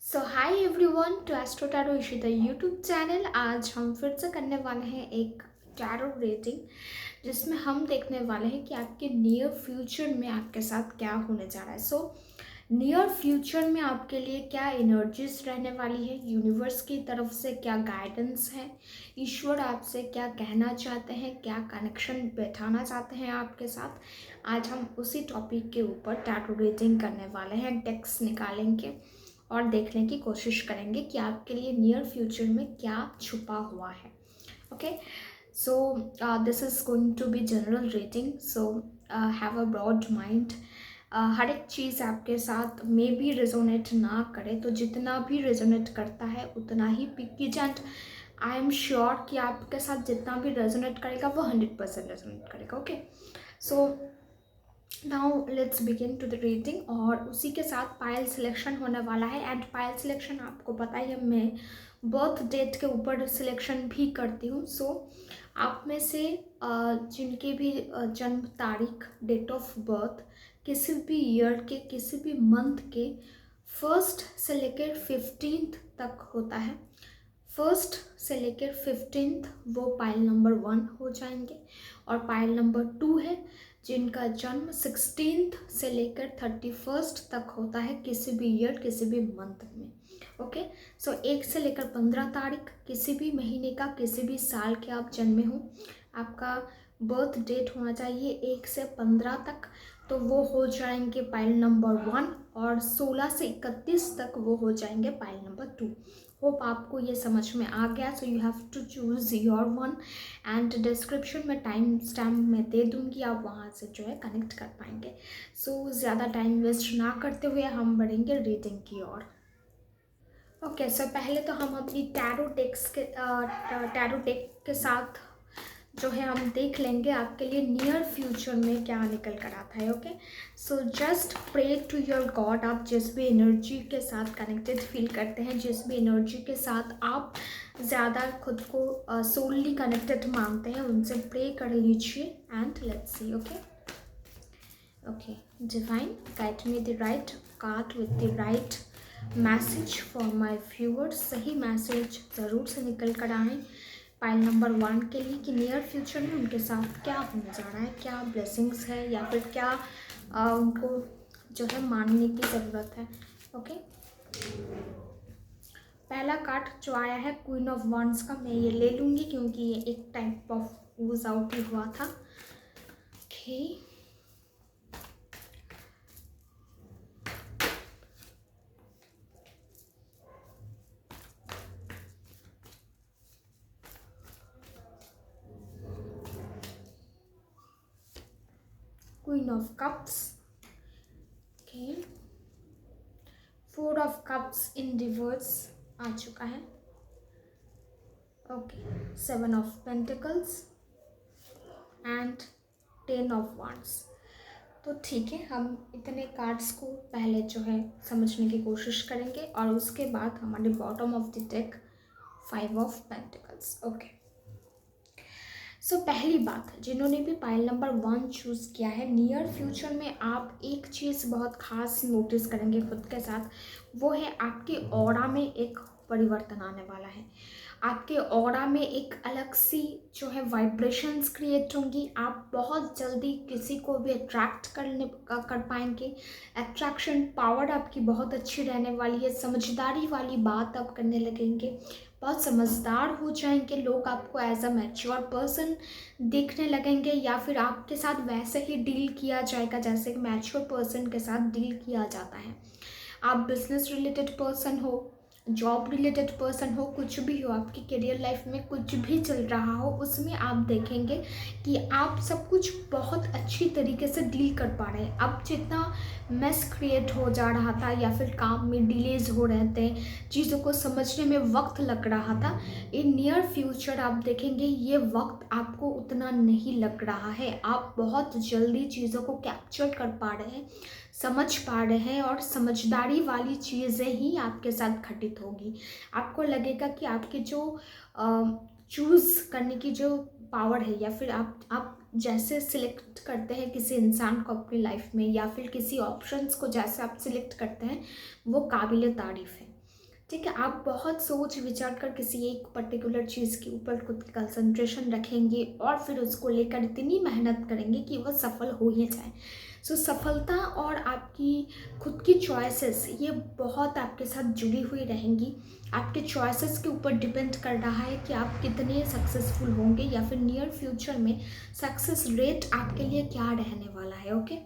So hi everyone to astro tarot Ishita YouTube channel. आज हम फिर से करने वाले हैं एक टैरो रेटिंग, जिसमें हम देखने वाले हैं कि आपके नियर फ्यूचर में आपके साथ क्या होने जा रहा है। सो नियर फ्यूचर में आपके लिए क्या एनर्जीज रहने वाली है, यूनिवर्स की तरफ से क्या गाइडेंस है, ईश्वर आपसे क्या कहना चाहते हैं, क्या कनेक्शन बैठाना चाहते हैं आपके साथ। आज हम उसी टॉपिक के ऊपर टैरो रेटिंग करने वाले हैं। टेक्स्ट निकालेंगे और देखने की कोशिश करेंगे कि आपके लिए नियर फ्यूचर में क्या छुपा हुआ है। Okay, so this is going to be general rating, so have a broad mind. हर एक चीज़ आपके साथ मे भी रेजोनेट ना करे, तो जितना भी रेजोनेट करता है उतना ही पिक कीजिए। एंड आई एम श्योर कि आपके साथ जितना भी रेजोनेट करेगा वो 100% रेजोनेट करेगा। Okay, so now let's begin to the reading. और उसी के साथ पायल सिलेक्शन होने वाला है। एंड पायल सिलेक्शन आपको पता ही है, मैं बर्थ डेट के ऊपर सिलेक्शन भी करती हूँ। सो आप में से जिनके भी जन्म तारीख, डेट ऑफ बर्थ किसी भी ईयर के, किसी भी मंथ के फर्स्ट से लेकर 15th तक होता है, फर्स्ट से लेकर 15th वो पायल नंबर 1 हो जाएंगे। और पायल नंबर 2 है जिनका जन्म 16th से लेकर 31st तक होता है, किसी भी ईयर, किसी भी मंथ में। ओके, सो 1 से लेकर 15 तारीख किसी भी महीने का, किसी भी साल के आप जन्मे हो, आपका बर्थ डेट होना चाहिए 1 से 15 तक, तो वो हो जाएंगे पाइल नंबर 1। और 16 से 31 तक वो हो जाएंगे पाइल नंबर 2। होप आपको ये समझ में आ गया। So you have to choose your one, and description में टाइम स्टैम्प मैं दे दूँगी, आप वहाँ से जो है कनेक्ट कर पाएंगे। सो ज़्यादा टाइम वेस्ट ना करते हुए हम बढ़ेंगे रीडिंग की ओर। ओके, सो पहले तो हम अपनी टैरो डेक के साथ जो है हम देख लेंगे आपके लिए नियर फ्यूचर में क्या निकल कर आता है। Okay, so just pray to your god. आप जिस भी एनर्जी के साथ कनेक्टेड फील करते हैं, जिस भी एनर्जी के साथ आप ज़्यादा खुद को सोलली कनेक्टेड मानते हैं, उनसे प्रे कर लीजिए। And let's see. Okay okay, divine guide me the right card with the right message for my viewers. सही मैसेज ज़रूर से निकल कर आए पाइल नंबर 1 के लिए कि नियर फ्यूचर में उनके साथ क्या होने जा रहा है, क्या ब्लेसिंग्स है या फिर क्या उनको जो है मानने की ज़रूरत है। ओके, पहला कार्ड जो आया है क्वीन ऑफ वॉन्ड्स का, मैं ये ले लूँगी क्योंकि ये एक टाइप ऑफ यूज आउट ही हुआ था। Okay, queen of cups. Okay, 4 of cups in reverse आ चुका है। Okay, 7 of pentacles and 10 of wands. तो ठीक है, हम इतने कार्ड्स को पहले जो है समझने की कोशिश करेंगे और उसके बाद हमारे bottom of the deck 5 of pentacles. Okay, so पहली बात, जिन्होंने भी पाइल नंबर 1 चूज़ किया है, नियर फ्यूचर में आप एक चीज़ बहुत ख़ास नोटिस करेंगे खुद के साथ, वो है आपके ऑरा में एक परिवर्तन आने वाला है। आपके ऑरा में एक अलग सी जो है वाइब्रेशंस क्रिएट होंगी। आप बहुत जल्दी किसी को भी अट्रैक्ट कर पाएंगे। अट्रैक्शन पावर आपकी बहुत अच्छी रहने वाली है। समझदारी वाली बात आप करने लगेंगे, बहुत समझदार हो जाएंगे। लोग आपको एज अ मैच्योर पर्सन देखने लगेंगे, या फिर आपके साथ वैसे ही डील किया जाएगा जैसे कि मैच्योर पर्सन के साथ डील किया जाता है। आप बिजनेस रिलेटेड पर्सन हो, जॉब रिलेटेड पर्सन हो, कुछ भी हो, आपकी करियर लाइफ में कुछ भी चल रहा हो, उसमें आप देखेंगे कि आप सब कुछ बहुत अच्छी तरीके से डील कर पा रहे हैं। अब जितना मेस क्रिएट हो जा रहा था या फिर काम में डिलेज हो रहे थे, चीज़ों को समझने में वक्त लग रहा था, इन नियर फ्यूचर आप देखेंगे ये वक्त आपको उतना नहीं लग रहा है। आप बहुत जल्दी चीज़ों को कैप्चर कर पा रहे हैं, समझ पा रहे हैं, और समझदारी वाली चीज़ें ही आपके साथ घटित होगी। आपको लगेगा कि आपकी जो चूज़ करने की जो पावर है, या फिर आप जैसे सिलेक्ट करते हैं किसी इंसान को अपनी लाइफ में, या फिर किसी ऑप्शंस को जैसे आप सिलेक्ट करते हैं, वो काबिल तारीफ़ है। ठीक है, आप बहुत सोच विचार कर किसी एक पर्टिकुलर चीज़ के ऊपर खुद की कंसंट्रेशन रखेंगे और फिर उसको लेकर इतनी मेहनत करेंगे कि वह सफल हो ही जाए। सो सफलता और आपकी खुद की चॉइसेस ये बहुत आपके साथ जुड़ी हुई रहेंगी। आपके चॉइसेस के ऊपर डिपेंड कर रहा है कि आप कितने सक्सेसफुल होंगे या फिर नियर फ्यूचर में सक्सेस रेट आपके लिए क्या रहने वाला है। ओके,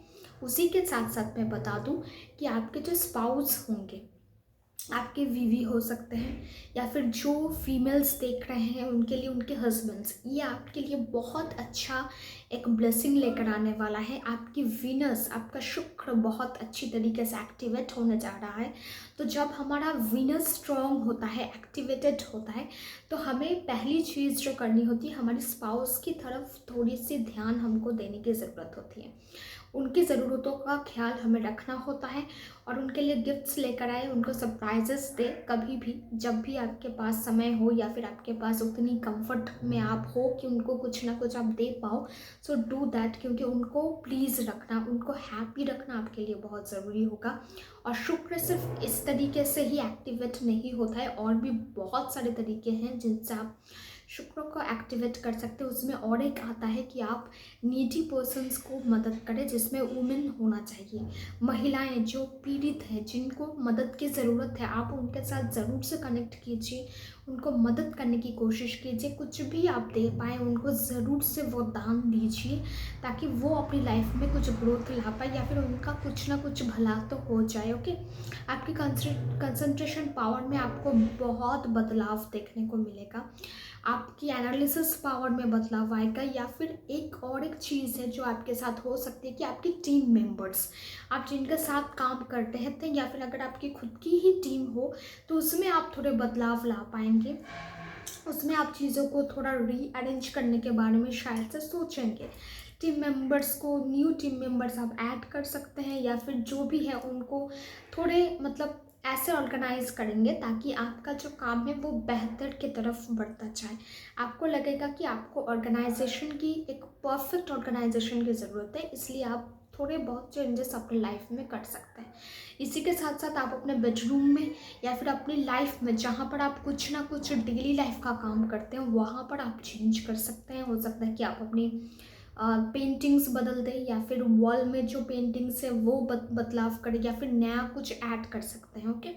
उसी के साथ साथ मैं बता दूं कि आपके जो स्पाउस होंगे, आपके बीवी हो सकते हैं या फिर जो फीमेल्स देख रहे हैं उनके लिए उनके हस्बैंड्स, ये आपके लिए बहुत अच्छा एक ब्लेसिंग लेकर आने वाला है। आपकी वीनस, आपका शुक्र बहुत अच्छी तरीके से एक्टिवेट होने जा रहा है। तो जब हमारा वीनस स्ट्रॉन्ग होता है, एक्टिवेटेड होता है, तो हमें पहली चीज़ जो करनी होती है, हमारे स्पाउस की तरफ थोड़ी सी ध्यान हमको देने की ज़रूरत होती है। उनकी ज़रूरतों का ख्याल हमें रखना होता है और उनके लिए गिफ्ट्स लेकर आए, उनको सरप्राइजेस दे कभी भी, जब भी आपके पास समय हो या फिर आपके पास उतनी कंफर्ट में आप हो कि उनको कुछ ना कुछ आप दे पाओ। सो डू दैट, क्योंकि उनको प्लीज़ रखना, उनको हैप्पी रखना आपके लिए बहुत ज़रूरी होगा। और शुक्र सिर्फ इस तरीके से ही एक्टिवेट नहीं होता है, और भी बहुत सारे तरीके हैं जिनसे आप शुक्र को एक्टिवेट कर सकते हो। उसमें और एक आता है कि आप नीडी पर्सन्स को मदद करें, जिसमें वुमेन होना चाहिए, महिलाएं जो पीड़ित हैं, जिनको मदद की ज़रूरत है, आप उनके साथ ज़रूर से कनेक्ट कीजिए, उनको मदद करने की कोशिश कीजिए। कुछ भी आप दे पाएँ उनको ज़रूर से वो दान दीजिए, ताकि वो अपनी लाइफ में कुछ ग्रोथ ला पाए या फिर उनका कुछ ना कुछ भला तो हो जाए। ओके, आपकी कंसंट्रेशन पावर में आपको बहुत बदलाव देखने को मिलेगा। आपकी एनालिसिस पावर में बदलाव आएगा। या फिर एक चीज़ है जो आपके साथ हो सकती है कि आपकी टीम मेंबर्स, आप जिनके साथ काम करते हैं, या फिर अगर आपकी खुद की ही टीम हो तो उसमें आप थोड़े बदलाव ला पाएंगे। उसमें आप चीज़ों को थोड़ा रीअरेंज करने के बारे में शायद से सोचेंगे। टीम मेंबर्स को, न्यू टीम मेंबर्स आप ऐड कर सकते हैं, या फिर जो भी है उनको थोड़े मतलब ऐसे ऑर्गेनाइज करेंगे ताकि आपका जो काम है वो बेहतर की तरफ बढ़ता जाए। आपको लगेगा कि आपको ऑर्गेनाइजेशन की, एक परफेक्ट ऑर्गेनाइजेशन की ज़रूरत है, इसलिए आप थोड़े बहुत चेंजेस अपनी लाइफ में कर सकते हैं। इसी के साथ साथ आप अपने बेडरूम में या फिर अपनी लाइफ में, जहाँ पर आप कुछ ना कुछ डेली लाइफ का काम करते हैं, वहाँ पर आप चेंज कर सकते हैं। हो सकता है कि आप अपनी पेंटिंग्स बदल दें, या फिर वॉल में जो पेंटिंग्स है वो बदलाव करें, या फिर नया कुछ ऐड कर सकते हैं। Okay,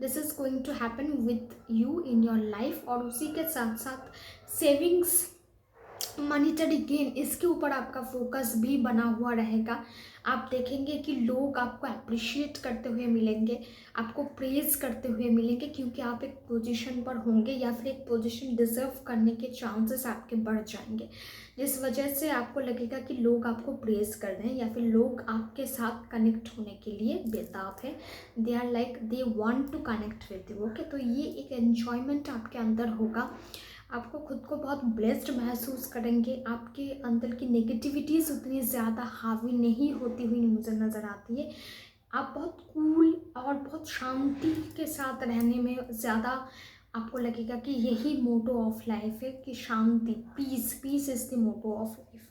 this is going to happen with you in your life. और उसी के साथ साथ सेविंग्स, मॉनिटरी गेन, इसके ऊपर आपका फोकस भी बना हुआ रहेगा। आप देखेंगे कि लोग आपको अप्रिशिएट करते हुए मिलेंगे, आपको प्रेज करते हुए मिलेंगे, क्योंकि आप एक पोजीशन पर होंगे या फिर एक पोजीशन डिजर्व करने के चांसेस आपके बढ़ जाएंगे, जिस वजह से आपको लगेगा कि लोग आपको प्रेज कर रहे हैं या फिर लोग आपके साथ कनेक्ट होने के लिए बेताब है। They are like they want to connect with you. Okay, तो ये एक एन्जॉयमेंट आपके अंदर होगा। आपको खुद को बहुत ब्लेस्ड महसूस करेंगे। आपके अंदर की नेगेटिविटीज़ उतनी ज़्यादा हावी नहीं होती हुई मुझे नज़र आती है। आप बहुत कूल और बहुत शांति के साथ रहने में ज़्यादा, आपको लगेगा कि यही मोटो ऑफ लाइफ है कि शांति, peace, peace is the motto of life.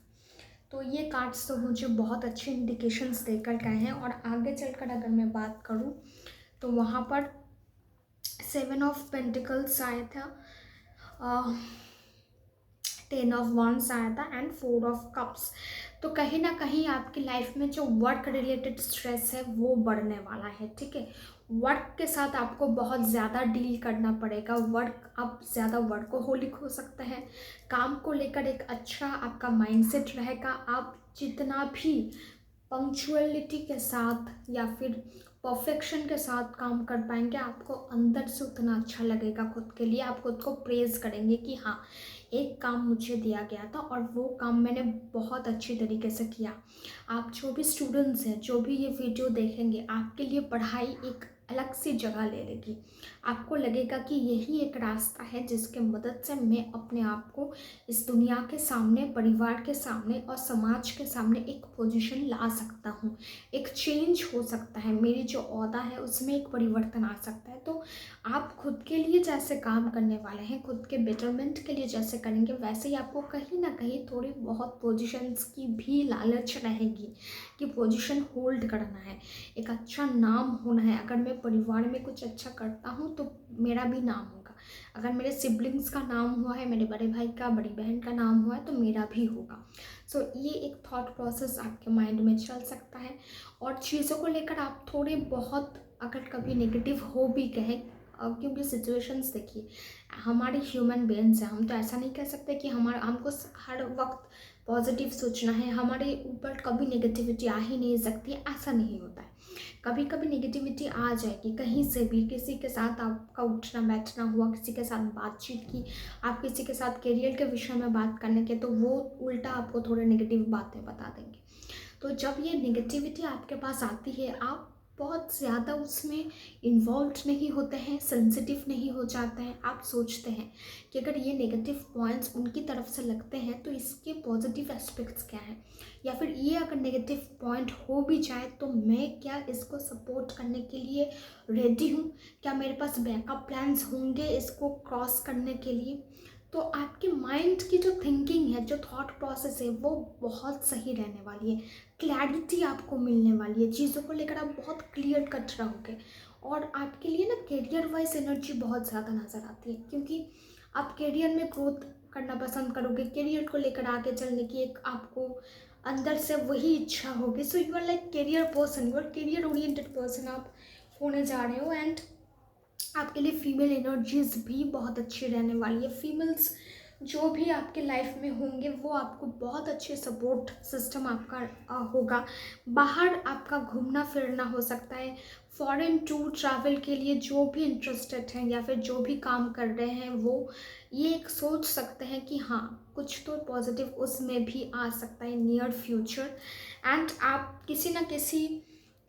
तो ये कार्ड्स तो मुझे बहुत अच्छे इंडिकेशंस देकर गए हैं। और आगे चलकर अगर मैं बात करूँ तो वहाँ पर 7 ऑफ पेंटिकल्स आया था, 10 ऑफ वॉन्ड्स आया था एंड 4 ऑफ कप्स। तो कहीं ना कहीं आपकी लाइफ में जो वर्क रिलेटेड स्ट्रेस है वो बढ़ने वाला है। ठीक है, वर्क के साथ आपको बहुत ज़्यादा डील करना पड़ेगा। वर्क, आप ज़्यादा वर्कोहोलिक हो सकते हैं। काम को लेकर एक अच्छा आपका माइंडसेट रहेगा। आप जितना भी पंक्चुअलिटी के साथ या फिर परफेक्शन के साथ काम कर पाएंगे, आपको अंदर से उतना अच्छा लगेगा खुद के लिए। आप खुद को प्रेज़ करेंगे कि हाँ, एक काम मुझे दिया गया था और वो काम मैंने बहुत अच्छी तरीके से किया। आप जो भी स्टूडेंट्स हैं, जो भी ये वीडियो देखेंगे, आपके लिए पढ़ाई एक अलग सी जगह ले लेगी। आपको लगेगा कि यही एक रास्ता है जिसके मदद से मैं अपने आप को इस दुनिया के सामने, परिवार के सामने और समाज के सामने एक पोजीशन ला सकता हूँ। एक चेंज हो सकता है, मेरी जो ओहदा है उसमें एक परिवर्तन आ सकता है। तो आप खुद के लिए जैसे काम करने वाले हैं, खुद के बेटरमेंट के लिए जैसे करेंगे, वैसे ही आपको कहीं ना कहीं थोड़ी बहुत पोजीशंस की भी लालच रहेगी कि पोजीशन होल्ड करना है, एक अच्छा नाम होना है। अगर मैं परिवार में कुछ अच्छा करता हूँ तो मेरा भी नाम होगा, अगर मेरे सिबलिंग्स का नाम हुआ है, मेरे बड़े भाई का, बड़ी बहन का नाम हुआ है, तो मेरा भी होगा। सो ये एक थॉट प्रोसेस आपके माइंड में चल सकता है। और चीज़ों को लेकर आप थोड़े बहुत अगर कभी नेगेटिव हो भी गए, क्योंकि सिचुएशंस देखिए, हमारे ह्यूमन बीइंग्स हैं, हम तो ऐसा नहीं कह सकते कि हमको हर वक्त पॉजिटिव सोचना है, हमारे ऊपर कभी नेगेटिविटी आ ही नहीं सकती, ऐसा नहीं होता है। कभी कभी नेगेटिविटी आ जाएगी कहीं से भी, किसी के साथ आपका उठना बैठना हुआ, किसी के साथ बातचीत की, आप किसी के साथ करियर के विषय में बात करने के, तो वो उल्टा आपको थोड़े नेगेटिव बातें बता देंगे। तो जब ये नेगेटिविटी आपके पास आती है, आप बहुत ज़्यादा उसमें इन्वॉल्व नहीं होते हैं, सेंसिटिव नहीं हो जाते हैं। आप सोचते हैं कि अगर ये नेगेटिव पॉइंट्स उनकी तरफ से लगते हैं तो इसके पॉजिटिव एस्पेक्ट्स क्या हैं, या फिर ये अगर नेगेटिव पॉइंट हो भी जाए तो मैं क्या इसको सपोर्ट करने के लिए रेडी हूँ, क्या मेरे पास बैकअप प्लान्स होंगे इसको क्रॉस करने के लिए। तो आपके माइंड की जो थिंकिंग है, जो थॉट प्रोसेस है, वो बहुत सही रहने वाली है। क्लैरिटी आपको मिलने वाली है, चीज़ों को लेकर आप बहुत क्लियर कट रहोगे। और आपके लिए ना करियर वाइज एनर्जी बहुत ज़्यादा नज़र आती है, क्योंकि आप करियर में ग्रोथ करना पसंद करोगे, करियर को लेकर आगे चलने की एक आपको अंदर से वही इच्छा होगी। So you are like career person, you are career oriented person आप होने जा रहे हो। एंड आपके लिए फीमेल एनर्जीज भी बहुत अच्छी रहने वाली है। फीमेल्स जो भी आपके लाइफ में होंगे वो आपको बहुत अच्छे सपोर्ट सिस्टम आपका होगा। बाहर आपका घूमना फिरना हो सकता है, फॉरेन टूर ट्रैवल के लिए जो भी इंटरेस्टेड हैं या फिर जो भी काम कर रहे हैं, वो ये एक सोच सकते हैं कि हाँ, कुछ तो पॉजिटिव उसमें भी आ सकता है नियर फ्यूचर। एंड आप किसी ना किसी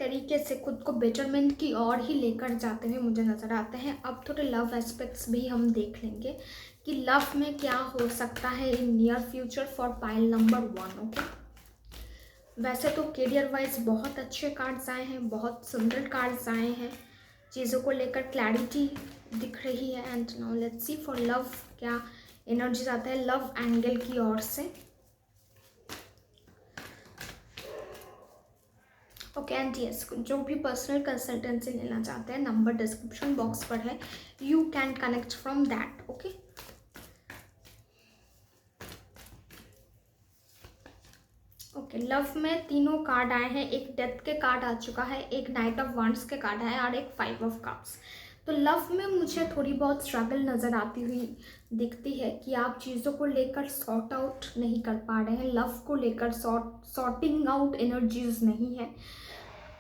तरीके से खुद को बेटरमेंट की ओर ही लेकर जाते हुए मुझे नज़र आते हैं। अब थोड़े लव एस्पेक्ट्स भी हम देख लेंगे कि लव में क्या हो सकता है in near future for pile number 1। Okay, वैसे तो करियर वाइज बहुत अच्छे कार्ड्स आए हैं, बहुत सुंदर कार्ड्स आए हैं, चीज़ों को लेकर क्लैरिटी दिख रही है। And now let's see for love क्या एनर्जीज आता है लव एंगल की ओर से। ओके एंड यस, जो भी पर्सनल कंसल्टेंसी लेना चाहते हैं, नंबर डिस्क्रिप्शन बॉक्स पर है, you can connect from that. Okay, okay, love में तीनों कार्ड आए हैं, एक डेथ के कार्ड आ चुका है, एक नाइट ऑफ वांड्स के कार्ड है और एक 5 ऑफ कप्स। तो लव में मुझे थोड़ी बहुत स्ट्रगल नज़र आती हुई दिखती है कि आप चीज़ों को लेकर सॉर्ट आउट नहीं कर पा रहे हैं, लव को लेकर सॉर्टिंग आउट एनर्जीज नहीं है।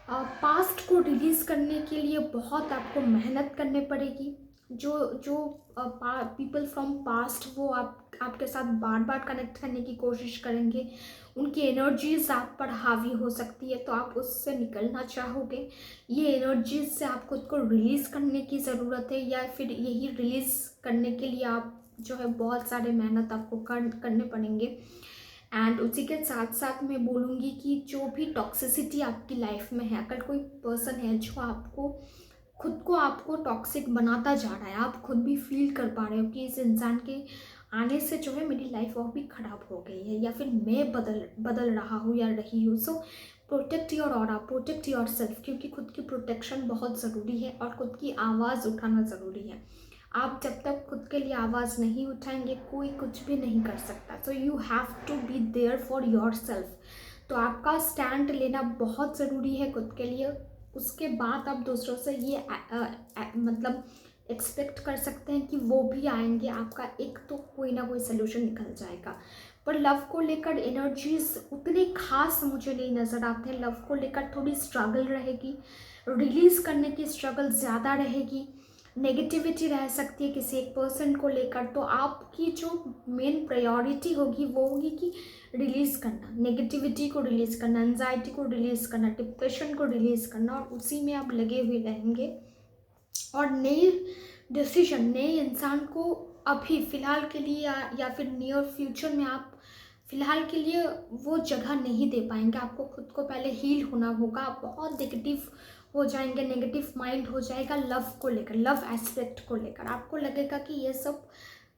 पास्ट को रिलीज़ करने के लिए बहुत आपको मेहनत करनी पड़ेगी। जो जो पीपल फ्रॉम पास्ट वो आपके साथ बार बार कनेक्ट करने की कोशिश करेंगे, उनकी एनर्जीज आप पर हावी हो सकती है, तो आप उससे निकलना चाहोगे। ये एनर्जीज से आप खुद को रिलीज़ करने की ज़रूरत है, या फिर यही रिलीज़ करने के लिए आप जो है बहुत सारे मेहनत आपको करने पड़ेंगे। एंड उसी के साथ साथ मैं बोलूँगी कि जो भी टॉक्सिसिटी आपकी लाइफ में है, अगर कोई पर्सन है जो आपको खुद को आपको टॉक्सिक बनाता जा रहा है, आप खुद भी फील कर पा रहे हो कि इस इंसान के आने से जो है मेरी लाइफ और भी ख़राब हो गई है, या फिर मैं बदल रहा हूँ या रही हूँ। So protect your aura, protect your self, क्योंकि खुद की प्रोटेक्शन बहुत ज़रूरी है और खुद की आवाज़ उठाना ज़रूरी है। आप जब तक खुद के लिए आवाज़ नहीं उठाएंगे, कोई कुछ भी नहीं कर सकता। So you have to be there for yourself. तो आपका स्टैंड लेना बहुत ज़रूरी है खुद के लिए। उसके बाद आप दूसरों से ये मतलब एक्सपेक्ट कर सकते हैं कि वो भी आएंगे, आपका एक तो कोई ना कोई सोल्यूशन निकल जाएगा। पर लव को लेकर एनर्जीज उतने खास मुझे नहीं नज़र आते हैं। लव को लेकर थोड़ी स्ट्रगल रहेगी, रिलीज़ करने की स्ट्रगल ज़्यादा रहेगी, नेगेटिविटी रह सकती है किसी एक पर्सन को लेकर। तो आपकी जो मेन प्रायोरिटी होगी वो होगी कि रिलीज़ करना, नेगेटिविटी को रिलीज़ करना, एंजाइटी को रिलीज़ करना, डिप्रेशन को रिलीज़ करना, और उसी में आप लगे हुए रहेंगे। और नए डिसीजन, नए इंसान को अभी फ़िलहाल के लिए या फिर नियर फ्यूचर में आप फ़िलहाल के लिए वो जगह नहीं दे पाएंगे। आपको खुद को पहले हील होना होगा। आप बहुत नेगेटिव हो जाएंगे, नेगेटिव माइंड हो जाएगा लव को लेकर, लव एस्पेक्ट को लेकर। आपको लगेगा कि ये सब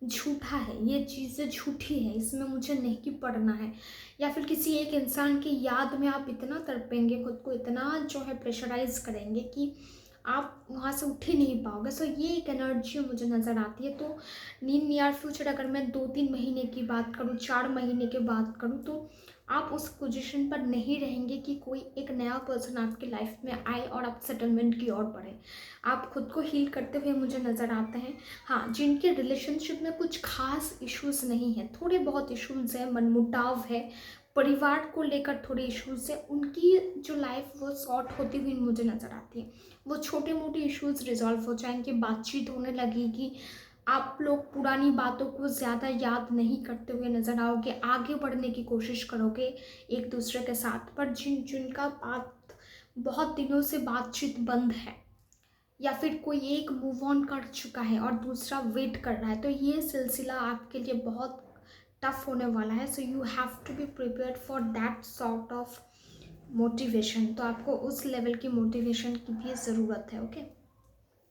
झूठा है, ये चीज़ें झूठी है, इसमें मुझे नहीं पढ़ना है। या फिर किसी एक इंसान की याद में आप इतना तड़पेंगे, खुद को इतना जो है प्रेशराइज करेंगे कि आप वहाँ से उठ ही नहीं पाओगे। सो ये एक एनर्जी मुझे नज़र आती है। तो नियर फ्यूचर अगर मैं 2-3 महीने की बात करूँ, 4 महीने की बात करूँ, तो आप उस पोजीशन पर नहीं रहेंगे कि कोई एक नया पर्सन आपकी लाइफ में आए और आप सेटलमेंट की ओर बढ़े। आप खुद को हील करते हुए मुझे नज़र आते हैं। हाँ, जिनके रिलेशनशिप में कुछ खास इश्यूज़ नहीं है, थोड़े बहुत इश्यूज़ हैं, मनमुटाव है, परिवार को लेकर थोड़े इश्यूज़ है, उनकी जो लाइफ वो सॉर्ट होती हुई मुझे नज़र आती है। वो छोटे मोटे इश्यूज़ रिजॉल्व हो जाएंगे, बातचीत होने लगेगी, आप लोग पुरानी बातों को ज़्यादा याद नहीं करते हुए नज़र आओगे, आगे बढ़ने की कोशिश करोगे एक दूसरे के साथ। पर जिनका बात बहुत दिनों से बातचीत बंद है, या फिर कोई एक मूव ऑन कर चुका है और दूसरा वेट कर रहा है, तो ये सिलसिला आपके लिए बहुत टफ होने वाला है। So you have to be prepared for that sort of motivation. तो आपको उस लेवल की मोटिवेशन की भी ज़रूरत है। ओके,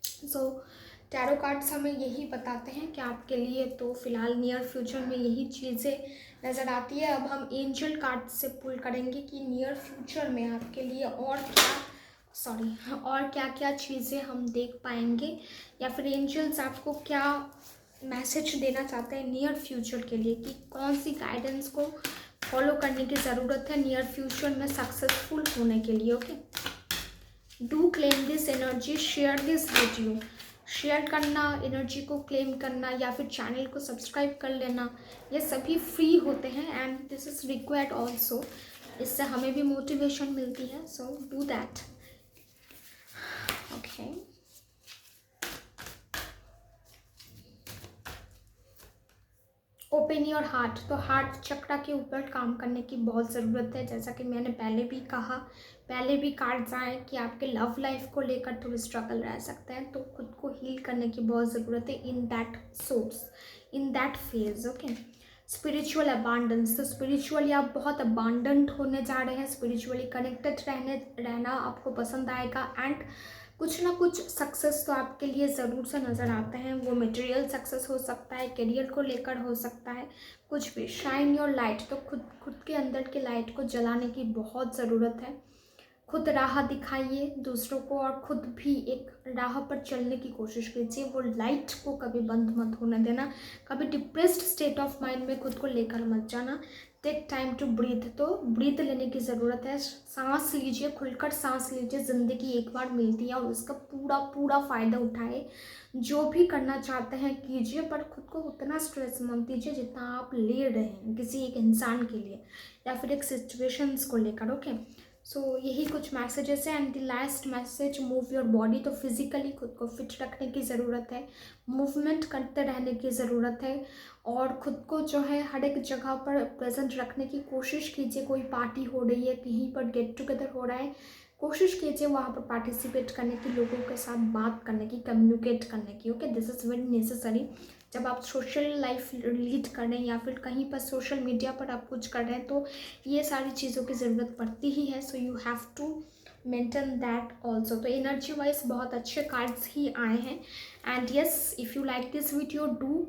सो टैरो कार्ड्स हमें यही बताते हैं कि आपके लिए तो फिलहाल नियर फ्यूचर में यही चीज़ें नज़र आती है। अब हम एंजल कार्ड से पुल करेंगे कि नियर फ्यूचर में आपके लिए और क्या क्या चीज़ें हम देख पाएंगे, या फिर एंजल्स आपको क्या मैसेज देना चाहते हैं नियर फ्यूचर के लिए, कि कौन सी गाइडेंस को फॉलो करने की ज़रूरत है नियर फ्यूचर में सक्सेसफुल होने के लिए। Okay, do claim this energy, share this video. Share करना, एनर्जी को क्लेम करना, या फिर चैनल को सब्सक्राइब कर लेना, ये सभी फ्री होते हैं and this is required also. इससे हमें भी मोटिवेशन मिलती है। So do that. Okay, open your heart. तो हार्ट चक्रा के ऊपर काम करने की बहुत ज़रूरत है। जैसा कि मैंने पहले भी कहा, पहले भी कार्ड्स आए कि आपके लव लाइफ को लेकर थोड़ी स्ट्रगल रह सकते हैं, तो खुद को हील करने की बहुत ज़रूरत है in that source, in that phase. Okay, spiritual abundance. तो स्पिरिचुअली आप बहुत अबांडेंट होने जा रहे हैं, स्पिरिचुअली कनेक्टेड रहना आपको पसंद आएगा, एंड कुछ ना कुछ सक्सेस तो आपके लिए ज़रूर से नज़र आते हैं। वो मटेरियल सक्सेस हो सकता है, करियर को लेकर हो सकता है, कुछ भी। Shine your light. तो खुद के अंदर के लाइट को जलाने की बहुत ज़रूरत है। खुद राह दिखाइए दूसरों को, और खुद भी एक राह पर चलने की कोशिश कीजिए। वो लाइट को कभी बंद मत होने देना, कभी डिप्रेस्ड स्टेट ऑफ माइंड में खुद को लेकर मत जाना। Take time to breathe. तो ब्रीथ लेने की ज़रूरत है, सांस लीजिए, खुलकर सांस लीजिए। ज़िंदगी एक बार मिलती है और उसका पूरा पूरा फ़ायदा उठाए। जो भी करना चाहते हैं कीजिए, पर खुद को उतना स्ट्रेस मत दीजिए जितना आप ले रहे हैं किसी एक इंसान के लिए या फिर एक सिचुएशंस को लेकर। ओके, सो यही कुछ मैसेजेस हैं। And the last message, move your body. तो फिजिकली खुद को फिट रखने की ज़रूरत है, मूवमेंट करते रहने की ज़रूरत है, और खुद को जो है हर एक जगह पर प्रेजेंट रखने की कोशिश कीजिए। कोई पार्टी हो रही है, कहीं पर गेट टुगेदर हो रहा है, कोशिश कीजिए वहाँ पर पार्टिसिपेट करने की, लोगों के साथ बात करने की, कम्युनिकेट करने की। Okay, this is very necessary. जब आप सोशल लाइफ लीड कर रहे हैं या फिर कहीं पर सोशल मीडिया पर आप कुछ कर रहे हैं, तो ये सारी चीज़ों की ज़रूरत पड़ती ही है। So you have to maintain that also. तो एनर्जी वाइज बहुत अच्छे कार्ड्स ही आए हैं। And yes, if you like this video, do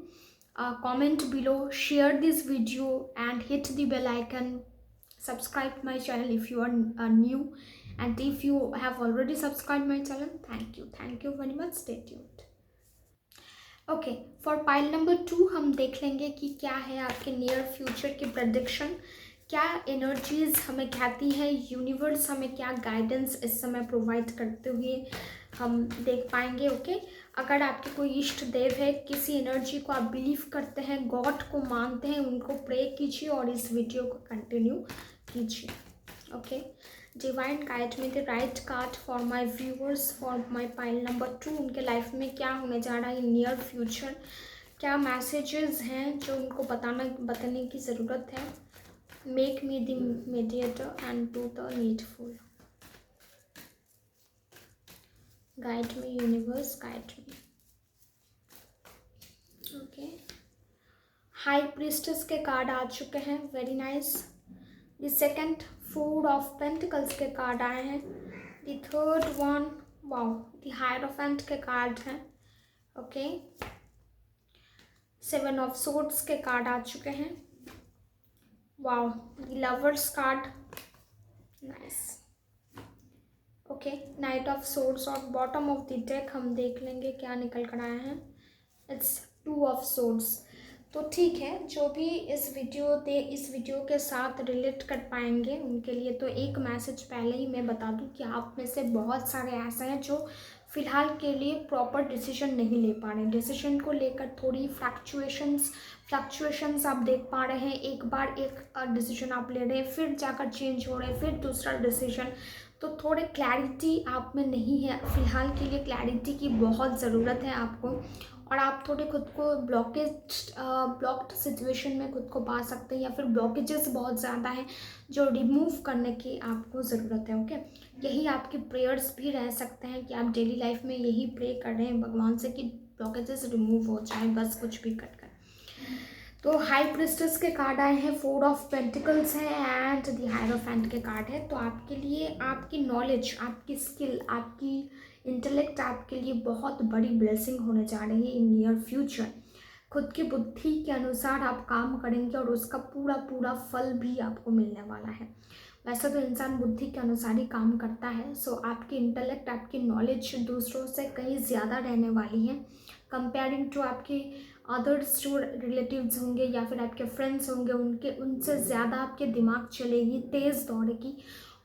comment below, share this video and hit the bell icon, subscribe my channel if you are new, and if you have already subscribed my channel, thank you very much. Stay tuned. Okay, for pile number 2 हम देख लेंगे कि क्या है आपके near future की prediction, क्या energies हमें कहती है, यूनिवर्स हमें क्या गाइडेंस इस समय प्रोवाइड करते हुए हम देख पाएंगे। ओके, अगर आपके कोई इष्ट देव है, किसी एनर्जी को आप बिलीव करते हैं, गॉड को मानते हैं, उनको प्रे कीजिए और इस वीडियो को कंटिन्यू कीजिए। ओके, डिवाइन गाइड में the right card for my viewers for my pile number 2। उनके लाइफ में क्या होने जा रहा है नियर फ्यूचर, क्या मैसेजेस हैं जो उनको बताने की ज़रूरत है। Make me the mediator and do the needful. Guide me universe, guide me. Okay, high priestess के कार्ड आ चुके हैं, very nice. The second 4 of pentacles के कार्ड आए हैं, the third one, wow, the hierophant के कार्ड हैं। Okay, 7 of swords के card आ चुके हैं। Wow, the lovers card, nice. Okay, night of swords और बॉटम ऑफ द डेक हम देख लेंगे क्या निकल कर आए हैं। It's 2 of swords. तो ठीक है, जो भी इस वीडियो के साथ रिलेट कर पाएंगे उनके लिए तो एक मैसेज पहले ही मैं बता दूं कि आप में से बहुत सारे ऐसे हैं जो फ़िलहाल के लिए प्रॉपर डिसीजन नहीं ले पा रहे हैं। डिसीजन को लेकर थोड़ी फ्लक्चुएशंस आप देख पा रहे हैं। एक बार एक डिसीजन आप ले रहे हैं, फिर जाकर चेंज हो रहे हैं, फिर दूसरा डिसीजन। तो थोड़े क्लैरिटी आप में नहीं है फ़िलहाल के लिए। क्लैरिटी की बहुत ज़रूरत है आपको, और आप थोड़े खुद को ब्लॉक्ड सिचुएशन में खुद को पा सकते हैं, या फिर ब्लॉकेजेस बहुत ज़्यादा हैं जो रिमूव करने की आपको ज़रूरत है। ओके, यही आपकी प्रेयर्स भी रह सकते हैं कि आप डेली लाइफ में यही प्रे कर रहे हैं भगवान से कि ब्लॉकेजेस रिमूव हो जाए, बस कुछ भी कर कर। तो हाई प्रिस्टेस के कार्ड आए हैं, 4 ऑफ पेंटिकल्स है एंड द हायरोफेंट के कार्ड है। तो आपके लिए आपकी नॉलेज, आपकी स्किल, आपकी इंटेलेक्ट आपके लिए बहुत बड़ी ब्लेसिंग होने जा रही है इन नियर फ्यूचर। खुद की बुद्धि के अनुसार आप काम करेंगे और उसका पूरा पूरा फल भी आपको मिलने वाला है। वैसे तो इंसान बुद्धि के अनुसार ही काम करता है। सो आपकी इंटेलेक्ट, आपकी नॉलेज दूसरों से कहीं ज़्यादा रहने वाली है कंपेयरिंग टू आपके अदर्स जो रिलेटिव्स होंगे या फिर आपके फ्रेंड्स होंगे, उनसे ज़्यादा आपके दिमाग चलेगी, तेज़ दौड़ेगी,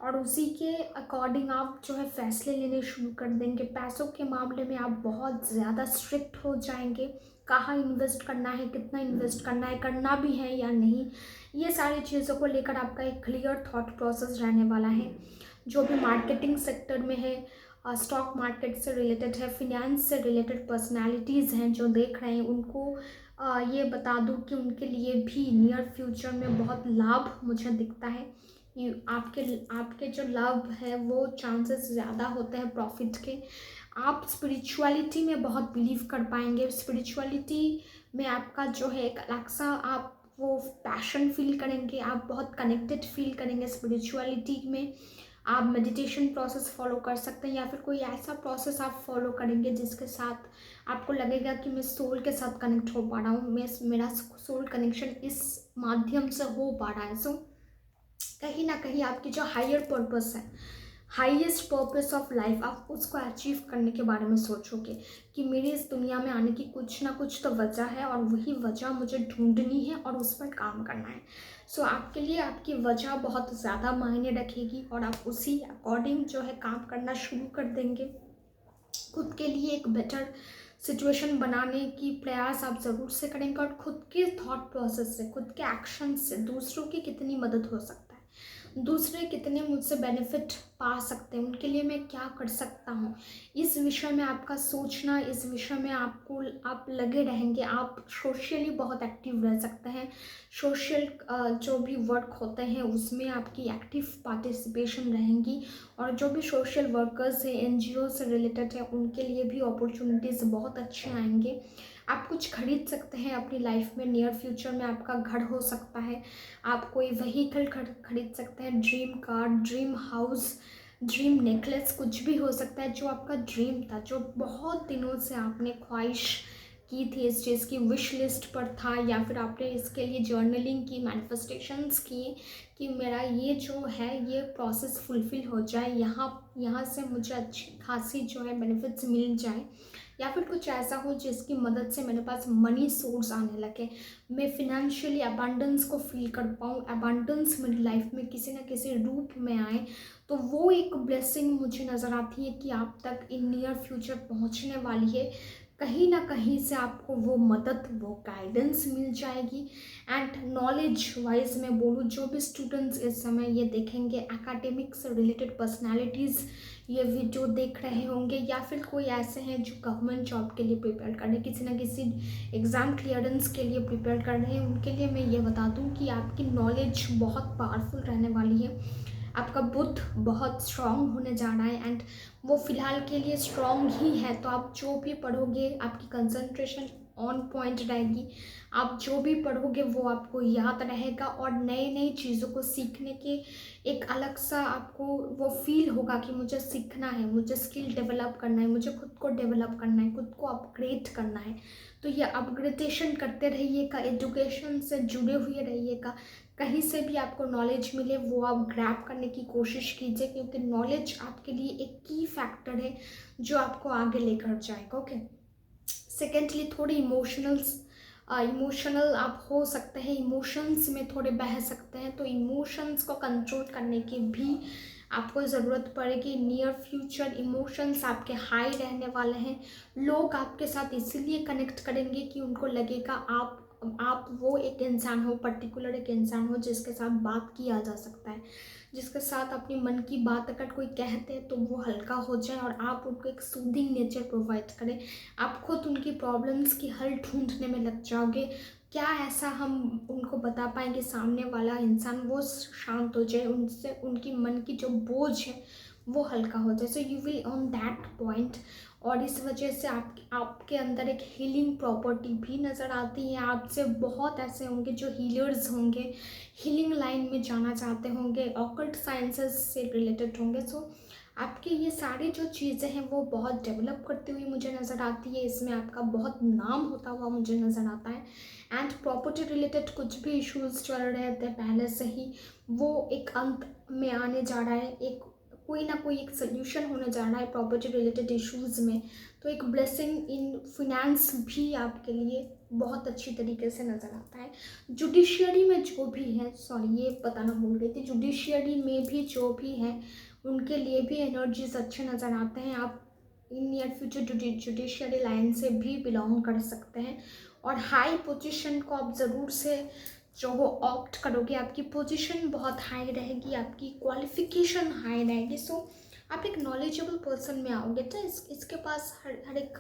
और उसी के अकॉर्डिंग आप जो है फैसले लेने शुरू कर देंगे। पैसों के मामले में आप बहुत ज़्यादा स्ट्रिक्ट हो जाएंगे। कहाँ इन्वेस्ट करना है, कितना इन्वेस्ट करना है, करना भी है या नहीं, ये सारी चीज़ों को लेकर आपका एक क्लियर थॉट प्रोसेस रहने वाला है। जो भी मार्केटिंग सेक्टर में है, स्टॉक मार्केट से रिलेटेड है, फिनेंस से रिलेटेड पर्सनालिटीज़ हैं जो देख रहे हैं, उनको ये बता दूं कि उनके लिए भी नियर फ्यूचर में बहुत लाभ मुझे दिखता है। आपके जो लाभ है वो चांसेस ज़्यादा होते हैं प्रॉफिट के। आप स्पिरिचुअलिटी में बहुत बिलीव कर पाएंगे। स्पिरिचुअलिटी में आपका जो है एक अलग सा आप वो पैशन फील करेंगे, आप बहुत कनेक्टेड फील करेंगे स्पिरिचुअलिटी में। आप मेडिटेशन प्रोसेस फॉलो कर सकते हैं, या फिर कोई ऐसा प्रोसेस आप फॉलो करेंगे जिसके साथ आपको लगेगा कि मैं सोल के साथ कनेक्ट हो पा रहा हूँ, मेरा सोल कनेक्शन इस माध्यम से हो पा रहा है। सो कहीं ना कहीं आपकी जो हायर पर्पस है, हाईएस्ट पर्पस ऑफ लाइफ, आप उसको अचीव करने के बारे में सोचोगे कि मेरी इस दुनिया में आने की कुछ ना कुछ तो वजह है, और वही वजह मुझे ढूंढनी है और उस पर काम करना है। सो आपके लिए आपकी वजह बहुत ज़्यादा मायने रखेगी, और आप उसी अकॉर्डिंग जो है काम करना शुरू कर देंगे। खुद के लिए एक बेटर सिचुएशन बनाने की प्रयास आप ज़रूर से करेंगे, और खुद के थॉट प्रोसेस से, खुद के एक्शन से दूसरों की कितनी मदद हो सकता है, दूसरे कितने मुझसे बेनिफिट पा सकते हैं, उनके लिए मैं क्या कर सकता हूँ, इस विषय में आपका सोचना, इस विषय में आप लगे रहेंगे। आप सोशली बहुत एक्टिव रह सकते हैं। सोशल जो भी वर्क होते हैं उसमें आपकी एक्टिव पार्टिसिपेशन रहेंगी, और जो भी सोशल वर्कर्स हैं, एनजीओ से रिलेटेड है, उनके लिए भी अपॉर्चुनिटीज़ बहुत अच्छे आएंगे। आप कुछ खरीद सकते हैं अपनी लाइफ में। नियर फ्यूचर में आपका घर हो सकता है, आप कोई व्हीकल खरीद सकते हैं, dream car, dream house, dream necklace, कुछ भी हो सकता है जो आपका ड्रीम था, जो बहुत दिनों से आपने ख्वाहिश की थी, इस चीज़ की विश लिस्ट पर था, या फिर आपने इसके लिए जर्नलिंग की, मैनिफेस्टेशंस किए कि मेरा ये जो है ये प्रोसेस फुलफ़िल हो जाए, यहाँ से मुझे अच्छी खासी जो है बेनिफिट्स मिल जाए, या फिर कुछ ऐसा हो जिसकी मदद से मेरे पास मनी सोर्स आने लगे, मैं फिनेंशियली अबंडेंस को फील कर पाऊँ, अबंडेंस मेरी लाइफ में किसी न किसी रूप में आए। तो वो एक ब्लेसिंग मुझे नज़र आती है कि आप तक इन नियर फ्यूचर पहुंचने वाली है। कहीं ना कहीं से आपको वो मदद, वो गाइडेंस मिल जाएगी। एंड नॉलेज वाइज मैं बोलूँ, जो भी स्टूडेंट्स इस समय ये देखेंगे, एकेडमिक से रिलेटेड पर्सनालिटीज़ ये वीडियो देख रहे होंगे, या फिर कोई ऐसे हैं जो गवर्नमेंट जॉब के लिए प्रिपेयर कर रहे हैं, किसी न किसी एग्ज़ाम क्लियरेंस के लिए प्रिपेयर कर रहे हैं, उनके लिए मैं ये बता दूं कि आपकी नॉलेज बहुत पावरफुल रहने वाली है। आपका बुद्ध बहुत स्ट्रॉन्ग होने जा रहा है, एंड वो फ़िलहाल के लिए स्ट्रॉन्ग ही है। तो आप जो भी पढ़ोगे, आपकी कंसंट्रेशन ऑन पॉइंट रहेगी। आप जो भी पढ़ोगे वो आपको याद रहेगा और नई नई चीज़ों को सीखने के एक अलग सा आपको वो फील होगा कि मुझे सीखना है, मुझे स्किल डेवलप करना है, मुझे खुद को डेवलप करना है, खुद को अपग्रेड करना है। तो ये अपग्रेडेशन करते रहिएगा, एजुकेशन से जुड़े हुए रहिएगा। कहीं से भी आपको नॉलेज मिले वो आप ग्रैब करने की कोशिश कीजिए, क्योंकि नॉलेज आपके लिए एक की फैक्टर है जो आपको आगे लेकर जाएगा। ओके। सेकेंडली, थोड़ी इमोशनल आप हो सकते हैं, इमोशंस में थोड़े बह सकते हैं, तो इमोशंस को कंट्रोल करने की भी आपको ज़रूरत पड़ेगी। नियर फ्यूचर इमोशंस आपके हाई रहने वाले हैं। लोग आपके साथ इसीलिए कनेक्ट करेंगे कि उनको लगेगा आप वो एक इंसान हो, पर्टिकुलर एक इंसान हो जिसके साथ बात किया जा सकता है, जिसके साथ अपनी मन की बात अगर कोई कहते हैं तो वो हल्का हो जाए और आप उनको एक सूदिंग नेचर प्रोवाइड करें। आप खुद उनकी प्रॉब्लम्स की हल ढूंढने में लग जाओगे। क्या ऐसा हम उनको बता पाएंगे, सामने वाला इंसान वो शांत हो जाए, उनसे उनकी मन की जो बोझ है वो हल्का हो जाए। So you will on that point. और इस वजह से आपके अंदर एक हीलिंग प्रॉपर्टी भी नज़र आती है। आपसे बहुत ऐसे होंगे जो हीलर्स होंगे, हीलिंग लाइन में जाना चाहते होंगे, ऑकल्ट साइंसेस से रिलेटेड होंगे। सो आपकी ये सारी जो चीज़ें हैं वो बहुत डेवलप करती हुई मुझे नज़र आती है। इसमें आपका बहुत नाम होता हुआ मुझे नज़र आता है। एंड प्रॉपर्टी रिलेटेड कुछ भी इश्यूज चल रहे थे पहले से ही, वो एक अंत में आने जा रहा है। एक कोई ना कोई एक सोल्यूशन होने जा रहा है प्रॉपर्टी रिलेटेड इश्यूज़ में। तो एक ब्लेसिंग इन फिनेंस भी आपके लिए बहुत अच्छी तरीके से नज़र आता है। जुडिशियरी में जो भी है, सॉरी ये बताना भूल गई थी, जुडिशियरी में भी जो भी है उनके लिए भी एनर्जीज अच्छे नज़र आते हैं। आप in near future judiciary line से भी बिलोंग कर सकते हैं और हाई पोजीशन को आप ज़रूर से जो वो ऑप्ट करोगे। आपकी पोजीशन बहुत हाई रहेगी, आपकी क्वालिफिकेशन हाई रहेगी। सो आप एक नॉलेजेबल पर्सन में आओगे तो इसके पास हर एक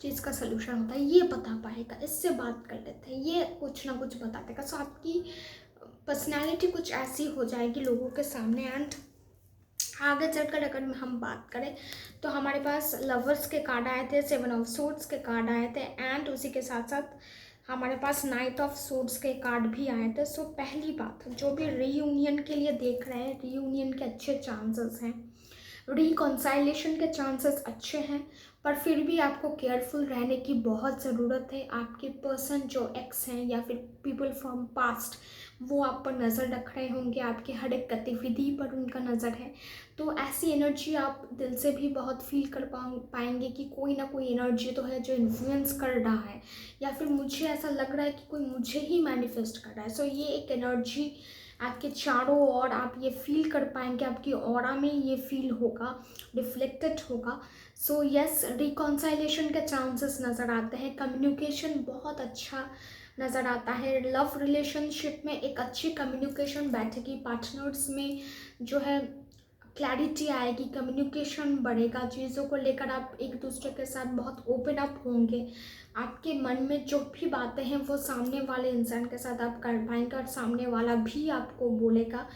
चीज़ का सलूशन होता है, ये बता पाएगा, इससे बात कर लेते हैं, ये कुछ ना कुछ बता देगा। सो आपकी पर्सनैलिटी कुछ ऐसी हो जाएगी लोगों के सामने। एंड आगे चलकर अगर हम बात करें तो हमारे पास लवर्स के कार्ड आए थे, 7 ऑफ सोर्ड्स के कार्ड आए थे एंड उसी के साथ साथ हमारे पास 9 ऑफ सोर्ड्स के कार्ड भी आए थे। सो पहली बात, जो भी रीयूनियन के लिए देख रहे हैं, रीयूनियन के अच्छे चांसेस हैं, रिकॉन्साइलेशन के चांसेस अच्छे हैं, पर फिर भी आपको केयरफुल रहने की बहुत ज़रूरत है। आपके पर्सन जो एक्स हैं या फिर पीपल फ्रॉम पास्ट वो आप पर नज़र रख रहे होंगे, आपके हर एक गतिविधि पर उनका नज़र है। तो ऐसी एनर्जी आप दिल से भी बहुत फील कर पाएंगे कि कोई ना कोई एनर्जी तो है जो इन्फ्लुएंस कर रहा है, या फिर मुझे ऐसा लग रहा है कि कोई मुझे ही मैनिफेस्ट कर रहा है। सो ये एक एनर्जी आपके चारों ओर आप ये फील कर पाएंगे, आपकी ऑरा में ये फील होगा, रिफ्लेक्टेड होगा। सो यस, रिकॉन्साइलेशन के चांसेस नज़र आते हैं, कम्युनिकेशन बहुत अच्छा नज़र आता है। लव रिलेशनशिप में एक अच्छी कम्युनिकेशन बैठेगी, पार्टनर्स में जो है क्लैरिटी आएगी, कम्युनिकेशन बढ़ेगा, चीज़ों को लेकर आप एक दूसरे के साथ बहुत ओपन अप होंगे। आपके मन में जो भी बातें हैं वो सामने वाले इंसान के साथ आप कर पाएंगे और सामने वाला भी आपको बोलेगा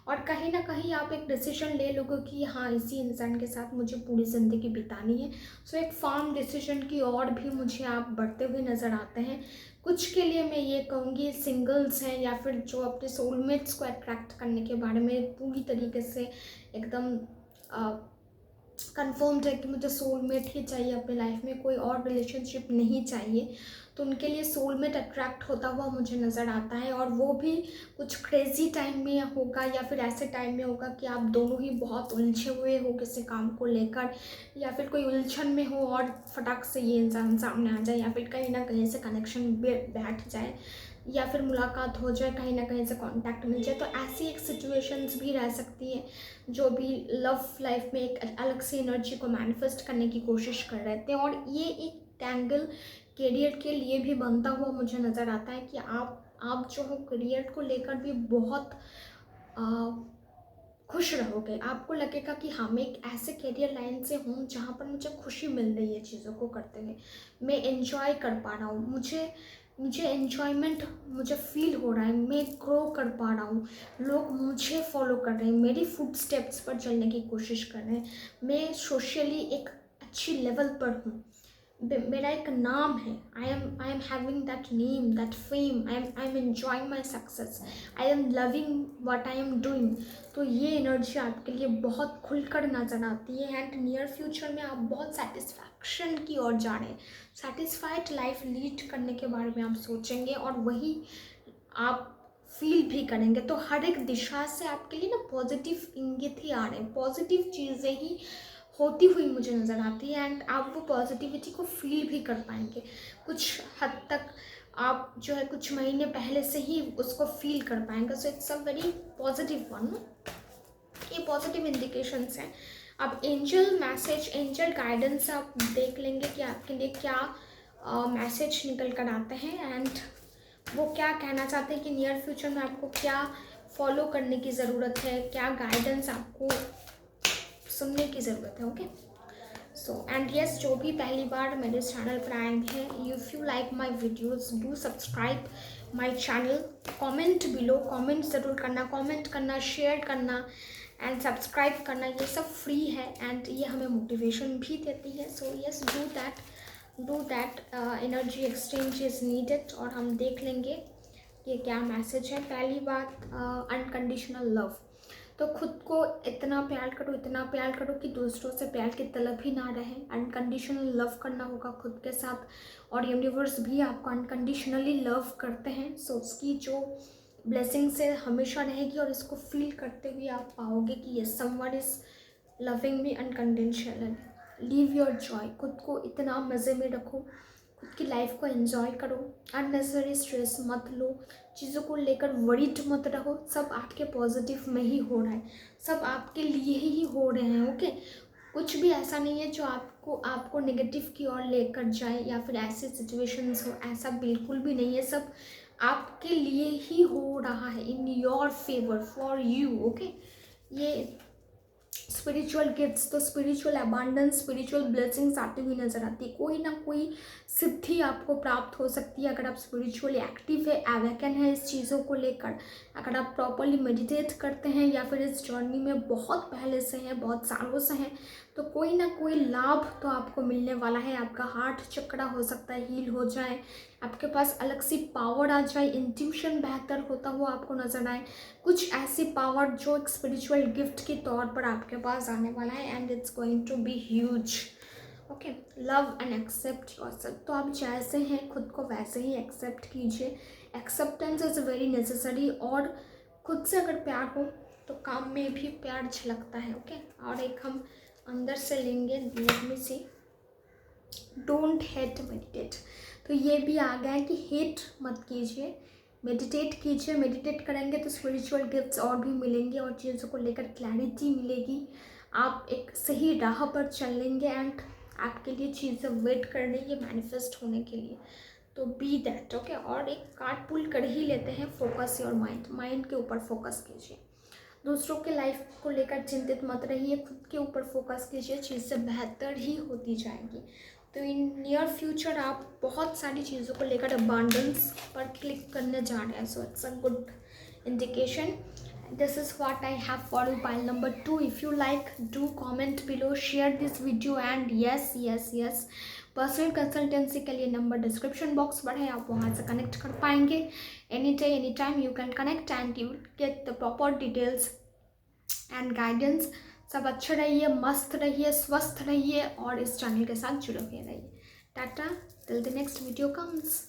और कहीं ना कहीं आप एक डिसीजन ले लोगे कि हाँ, इसी इंसान के साथ मुझे पूरी ज़िंदगी बितानी है। सो एक फर्म डिसीजन की ओर भी मुझे आप बढ़ते हुए नज़र आते हैं। कुछ के लिए मैं ये कहूँगी सिंगल्स हैं या फिर जो अपने सोलमेट्स को अट्रैक्ट करने के बारे में पूरी तरीके से एकदम कंफर्म्ड है कि मुझे सोलमेट ही चाहिए अपने लाइफ में, कोई और रिलेशनशिप नहीं चाहिए, तो उनके लिए सोलमेट अट्रैक्ट होता हुआ मुझे नज़र आता है। और वो भी कुछ क्रेजी टाइम में होगा या फिर ऐसे टाइम में होगा कि आप दोनों ही बहुत उलझे हुए हो किसी काम को लेकर, या फिर कोई उलझन में हो और फटाक से ये इंसान सामने आ जाए, या फिर कहीं ना कहीं से कनेक्शन बैठ जाए, या फिर मुलाकात हो जाए, कहीं ना कहीं से कांटेक्ट मिल जाए। तो ऐसी एक सिचुएशंस भी रह सकती है जो भी लव लाइफ में एक अलग से एनर्जी को मैनिफेस्ट करने की कोशिश कर रहे थे। और ये एक टैंगल करियर के लिए भी बनता हुआ मुझे नज़र आता है कि आप जो हो करियर को लेकर भी बहुत खुश रहोगे। आपको लगेगा कि हाँ, मैं एक ऐसे करियर लाइन से हूँ जहाँ पर मुझे खुशी मिल रही है चीज़ों को करते हुए, मैं एंजॉय कर पा रहा हूँ, मुझे एन्जॉयमेंट मुझे फील हो रहा है, मैं ग्रो कर पा रहा हूँ, लोग मुझे फॉलो कर रहे हैं, मेरी फुट स्टेप्स पर चलने की कोशिश कर रहे हैं, मैं सोशली एक अच्छी लेवल पर हूँ। मेरा एक नाम है, I am having that name, that fame, I am enjoying my success, I am loving what I am doing. तो ये एनर्जी आपके लिए बहुत खुलकर नज़र आती है एंड नियर फ्यूचर में आप बहुत सेटिस्फैक्शन की ओर जा रहे हैं, सेटिस्फाइड लाइफ लीड करने के बारे में आप सोचेंगे और वही आप फील भी करेंगे। तो हर एक दिशा से आपके लिए ना पॉजिटिव इंगित ही आ रहे हैं, पॉजिटिव चीज़ें ही होती हुई मुझे नज़र आती है एंड आप वो पॉजिटिविटी को फील भी कर पाएंगे। कुछ हद तक आप जो है कुछ महीने पहले से ही उसको फील कर पाएंगे। So it's a very positive one. ये पॉजिटिव इंडिकेशंस हैं। अब एंजल मैसेज, एंजल गाइडेंस आप देख लेंगे कि आपके लिए क्या मैसेज निकल कर आते हैं एंड वो क्या कहना चाहते हैं कि नियर फ्यूचर में आपको क्या फॉलो करने की ज़रूरत है, क्या गाइडेंस आपको सुनने की ज़रूरत है। ओके, सो एंड यस, जो भी पहली बार मेरे चैनल पर आएंगे हैं, if you like my videos do subscribe my channel, comment below, comment ज़रूर करना, कॉमेंट करना, शेयर करना एंड सब्सक्राइब करना, ये सब फ्री है एंड ये हमें मोटिवेशन भी देती है। So yes, do that, energy exchange is needed. और हम देख लेंगे ये क्या मैसेज है। पहली बात, अनकंडीशनल लव। तो खुद को इतना प्यार करो, इतना प्यार करो कि दूसरों से प्यार की तलब ही ना रहे। अनकंडीशनल लव करना होगा खुद के साथ और यूनिवर्स भी आपको अनकंडीशनली लव करते हैं। सो उसकी जो ब्लेसिंग से हमेशा रहेगी और इसको फील करते हुए आप पाओगे कि yes, someone is loving me unconditionally. Leave your Joy, खुद को इतना मज़े में रखो, खुद की लाइफ को एंजॉय करो, अननेसेसरी स्ट्रेस मत लो, चीज़ों को लेकर वरीड मत रहो। सब आपके पॉजिटिव में ही हो रहा है, सब आपके लिए ही हो रहे हैं। ओके, कुछ भी ऐसा नहीं है जो आपको नेगेटिव की ओर लेकर जाए या फिर ऐसे सिचुएशंस हो, ऐसा बिल्कुल भी नहीं है। सब आपके लिए ही हो रहा है, in your favour, for you. Okay, ये स्पिरिचुअल गिफ्ट्स, तो स्पिरिचुअल अबांडेंस, स्पिरिचुअल ब्लेसिंग्स आती हुई नज़र आती है। कोई ना कोई सिद्धि आपको प्राप्त हो सकती है अगर आप स्पिरिचुअली एक्टिव है, अवेकन है इस चीज़ों को लेकर, अगर आप प्रॉपरली मेडिटेट करते हैं या फिर इस जर्नी में बहुत पहले से हैं, बहुत सालों से हैं, तो कोई ना कोई लाभ तो आपको मिलने वाला है। आपका हार्ट चक्रा हो सकता है हील हो जाए, आपके पास अलग सी पावर आ जाए, इंट्यूशन बेहतर होता हुआ आपको नजर आए, कुछ ऐसी पावर जो एक स्पिरिचुअल गिफ्ट के तौर पर आपके पास आने वाला है and it's going to be huge. Okay, love and accept yourself. तो आप जैसे हैं खुद को वैसे ही एक्सेप्ट कीजिए। एक्सेप्टेंस इज़ वेरी नेसेसरी और खुद से अगर प्यार हो तो काम में भी प्यार झलकता है। ओके, और एक हम अंदर से लेंगे, let me see, don't hate, meditate. तो ये भी आ गया है कि हेट मत कीजिए, मेडिटेट कीजिए। मेडिटेट करेंगे तो स्पिरिचुअल गिफ्ट्स और भी मिलेंगे और चीज़ों को लेकर क्लैरिटी मिलेगी। आप एक सही राह पर चलेंगे एंड आपके लिए चीज़ें वेट कर रही है मैनिफेस्ट होने के लिए। तो बी दैट। ओके, और एक कार्ड पुल कर ही लेते हैं, फोकस योर माइंड, माइंड के ऊपर फोकस कीजिए। दूसरों के लाइफ को लेकर चिंतित मत रहिए, खुद के ऊपर फोकस कीजिए, चीज़ें बेहतर ही होती जाएंगी। तो इन नियर फ्यूचर आप बहुत सारी चीज़ों को लेकर अबांडेंस पर क्लिक करने जा रहे हैं। So it's a good indication. This is what I have for you pile number 2। If you like, do comment below, share this video and yes yes yes, personal consultancy के लिए number description box पर है, आप वहाँ से connect कर पाएंगे। Any day any time you can connect and you get the proper details and guidance. सब अच्छे रहिए, मस्त रहिए, स्वस्थ रहिए और इस चैनल के साथ जुड़े हुए रहिए। Tata, till the next video comes.